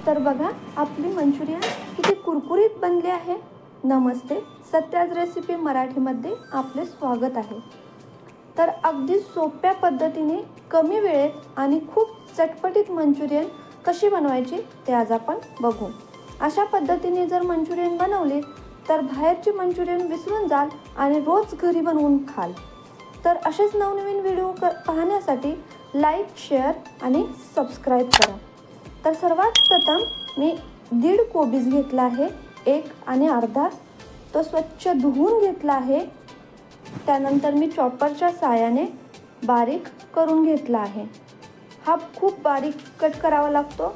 तर बघा आपली मंचुरियन किती कुरकुरीत बनली आहे। नमस्ते, सत्याज रेसिपी मराठीमध्ये आपले स्वागत आहे। तर अगदी सोप्या पद्धतीने कमी वेळेत आणि खूप चटपटीत मंचुरियन कशी बनवायची ते आज आपण बघू। अशा पद्धतीने जर मंचुरियन बनवली तर बाहेरची मंचुरियन विसरून जाल आणि रोज घरी बनवून खाल। तर असेच नवनवीन व्हिडिओ पाहण्यासाठी लाईक, शेअर आणि सबस्क्राइब करा। तर सर्वात प्रथम मी 1.5 कोबीज घेतला आहे, 1 आणि अर्धा तो स्वच्छ धुवून घेतला आहे। त्यानंतर मी चॉपरच्या साहाय्याने बारीक करून घेतला आहे। हा खूप बारीक कट करावा लागतो।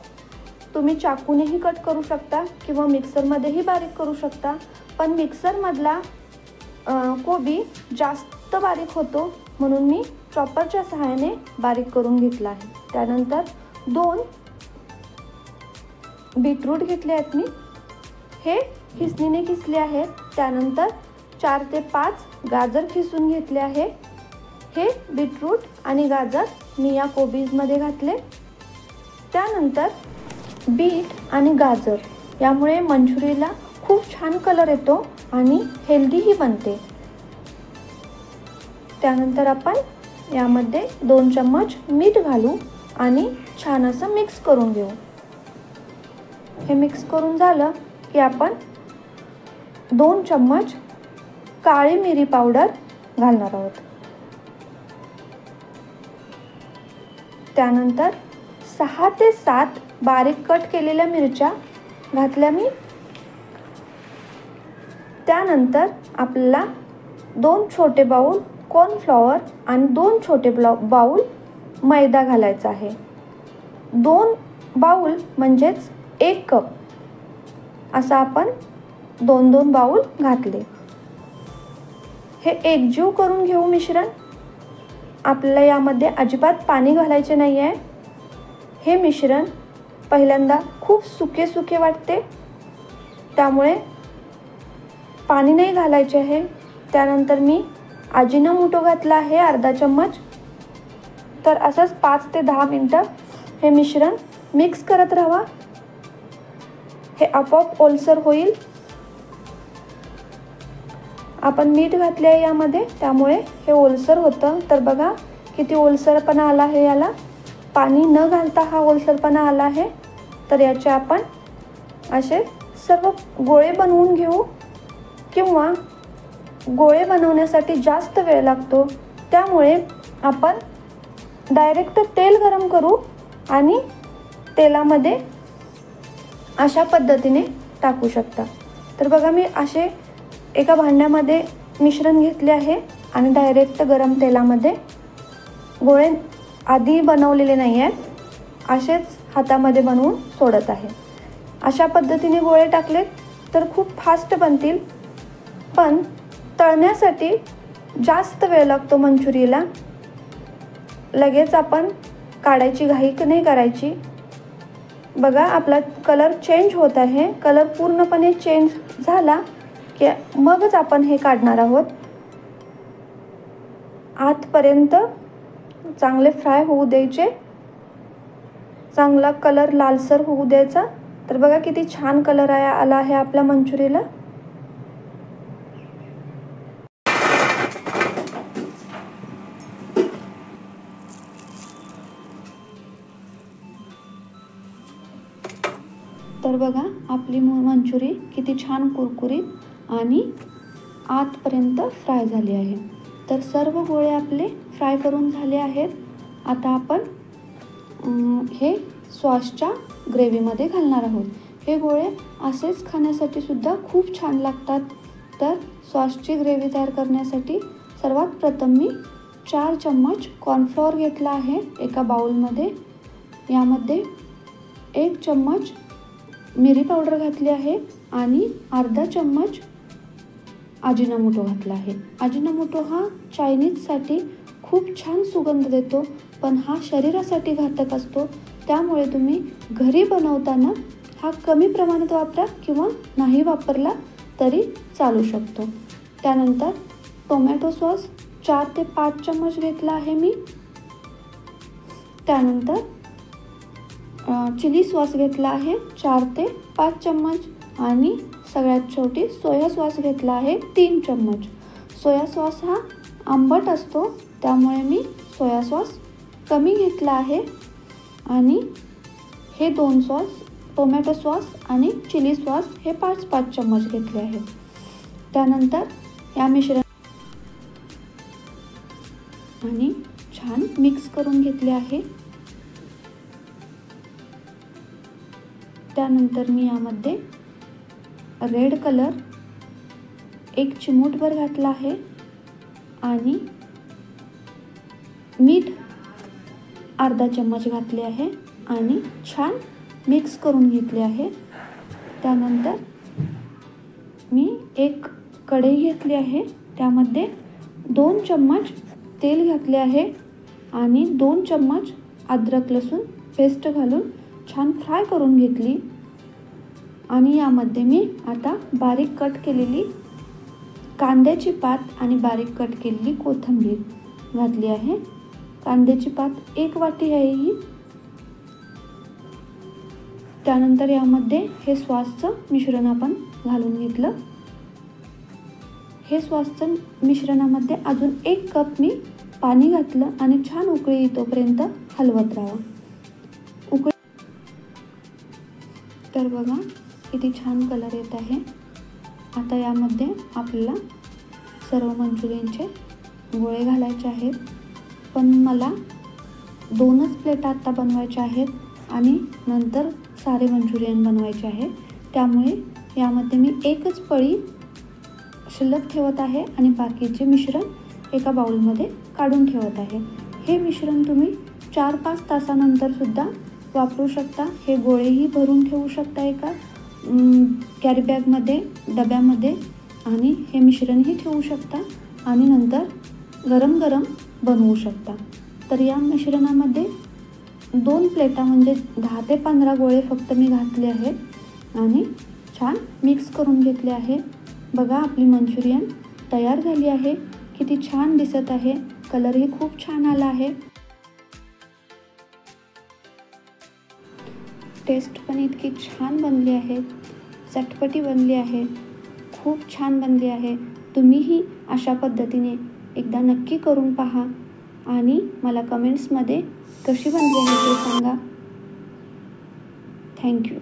तुम्ही चाकूनेही कट करू शकता किंवा मिक्सरमध्येही बारीक करू शकता, पण मिक्सरमधला कोबी जास्त बारीक होतो म्हणून मी चॉपरच्या सहाय्याने बारीक करून घेतला आहे। त्यानंतर 2 बीटरूट घेतले आहेत मी, हे खिसणीने खिसले आहेत। त्यानंतर 4 ते 5 गाजर खिसून घेतले आहे। हे बीटरूट आणि गाजर मी या कोबीजमध्ये घातले। त्यानंतर बीट आणि गाजर यामुळे मंचुरियनला खूप छान कलर येतो आणि हेल्दीही बनते। त्यानंतर आपण यामध्ये 2 चम्मच मीठ घालू आणि छान असं मिक्स करून घेऊ। हे मिक्स करून झालं की आपण 2 चम्मच काळी मिरी पावडर घालणार आहोत। त्यानंतर 6 ते 7 बारीक कट केलेल्या मिरच्या घातल्या मी। त्यानंतर आपल्याला 2 छोटे बाउल कॉर्नफ्लॉवर आणि 2 छोटे बाउल मैदा घालायचा आहे। 2 बाउल म्हणजेच 1 कप असं आपण 2 बाउल घातले। हे एकजीव करून घेऊ मिश्रण। आपल्याला यामध्ये अजिबात पाणी घालायचे नाही आहे। हे मिश्रण पहिल्यांदा खूप सुके वाटते, त्यामुळे पाणी नाही घालायचे आहे। त्यानंतर मी अजिनोमोटो घातला आहे अर्धा चम्मच। तर असंच 5 ते 10 मिनिटं हे मिश्रण मिक्स करत राहा। हे आपोआप ओलसर होईल। आपण मीठ घातले आहे यामध्ये, त्यामुळे हे ओलसर होतं। तर बघा किती ओलसरपणा आला आहे, याला पाणी न घालता हा ओलसरपणा आला आहे। तर याचे आपण असे सर्व गोळे बनवून घेऊ, किंवा गोळे बनवण्यासाठी जास्त वेळ लागतो, त्यामुळे आपण डायरेक्ट तेल गरम करू आणि तेलामध्ये अशा पद्धतीने टाकू शकता। तर बघा मी असे एका भांड्यामध्ये मिश्रण घेतले आहे आणि डायरेक्ट गरम तेलामध्ये गोळे आधी बनवलेले नाही आहेत, असेच हातामध्ये बनवून सोडत आहे। अशा पद्धतीने गोळे टाकले तर खूप फास्ट बनतील, पण तळण्यासाठी जास्त वेळ लागतो मंचुरियनला। लगेच आपण काढायची घाई नाही करायची। बघा आपला कलर चेंज होत आहे। कलर पूर्णपणे चेंज झाला की मगच आपण हे काढणार आहोत। आतपर्यंत चांगले फ्राय होऊ द्यायचे, चांगला कलर लालसर होऊ द्यायचा। तर बघा किती छान कलर आला आहे आपल्या मंचुरियनला। तर बघा आपली मंचुरी किती छान कुरकुरीत आणि आतपर्यंत फ्राय झाली आहे। तर सर्व गोळे आपले फ्राय करून झाले आहेत। आता आपण हे सॉसच्या ग्रेव्हीमध्ये घालणार आहोत। हे गोळे असेच खाण्यासाठी सुद्धा खूप छान लागतात। तर सॉसची ग्रेव्ही तयार करण्यासाठी सर्वात प्रथम मी 4 चम्मच कॉर्नफ्लॉवर घेतला आहे एका बाउलमध्ये। यामध्ये 1 चम्मच मिरी पावडर घातली आहे आणि अर्धा चम्मच अजिनोमोटो घातला आहे। अजिनोमोटो हा चायनीजसाठी खूप छान सुगंध देतो, पण हा शरीरासाठी घातक असतो, त्यामुळे तुम्ही घरी बनवताना हा कमी प्रमाणात वापरा किंवा नाही वापरला तरी चालू शकतो। त्यानंतर टोमॅटो सॉस 4 ते 5 चम्मच घेतला आहे मी। त्यानंतर चिली सॉस घेतला आहे 4 ते 5 चम्मच आणि सगळ्यात शेवटी सोया सॉस घेतला आहे 3 चम्मच. सोया सॉस हा आंबट असतो त्यामुळे मी सोया सॉस कमी घेतला आहे. आणि हे 2 सॉस टोमॅटो सॉस आणि चिली सॉस हे 5-5 चम्मच घेतले आहेत. त्यानंतर या मिश्रण आणि छान मिक्स करून घेतले आहे. त्यानंतर मी यामध्ये रेड कलर 1 चिमूटभर घातला आहे आणि मीठ अर्धा चम्मच घातले आहे आणि छान मिक्स करून घेतले आहे. त्यानंतर मी एक कढई घेतली आहे, त्यामध्ये 2 चम्मच तेल घातले आहे आणि 2 चम्मच अद्रक लसूण पेस्ट घालून छान फ्राय करून घेतली. आणि यामध्ये मी आता बारीक कट केलेली कांद्याची पात आणि बारीक कट केलेली कोथिंबीर घातली आहे. कांद्याची पात 1 वाटी आहे ही. त्यानंतर यामध्ये हे सॉसचं मिश्रण आपण घालून घेतलं. हे सॉसचं मिश्रणामध्ये अजून 1 कप मी पाणी घातलं आणि छान उकळी येतोपर्यंत हलवत राहा. तर बघा किती छान कलर येत आहे. आता यामध्ये आपल्याला सर्व मंचुरियनचे गोळे घालायचे आहेत, पण मला 2च प्लेट आता बनवायच्या आहेत आणि नंतर सारे मंचुरियन बनवायचे आहे. त्यामुळे यामध्ये मी 1च पळी शिल्लक ठेवत आहे आणि बाकीचे मिश्रण एका बाउलमध्ये काढून ठेवत आहे. हे मिश्रण तुम्ही 4-5 तासानंतर सुद्धा वापरू शकता. हे गोळेही भरून ठेवू शकता एका कॅरी बॅगमध्ये, डब्यामध्ये आणि हे मिश्रणही ठेवू शकता आणि नंतर गरम गरम बनवू शकता. तर या मिश्रणामध्ये 2 प्लेटा म्हणजे 10 ते 15 गोळे फक्त मी घातले आहेत आणि छान मिक्स करून घेतले आहे. बघा आपली मंचुरियन तयार झाली आहे. किती छान दिसत आहे. कलरही खूप छान आला आहे. टेस्ट पण इतकी छान बनली आहे, चटपटी बनली आहे, खूप छान बनली आहे. तुम्हीही अशा पद्धतीने एकदा नक्की करून पहा आणि मला कमेंट्समध्ये कशी बनली आहे ते सांगा. थँक्यू.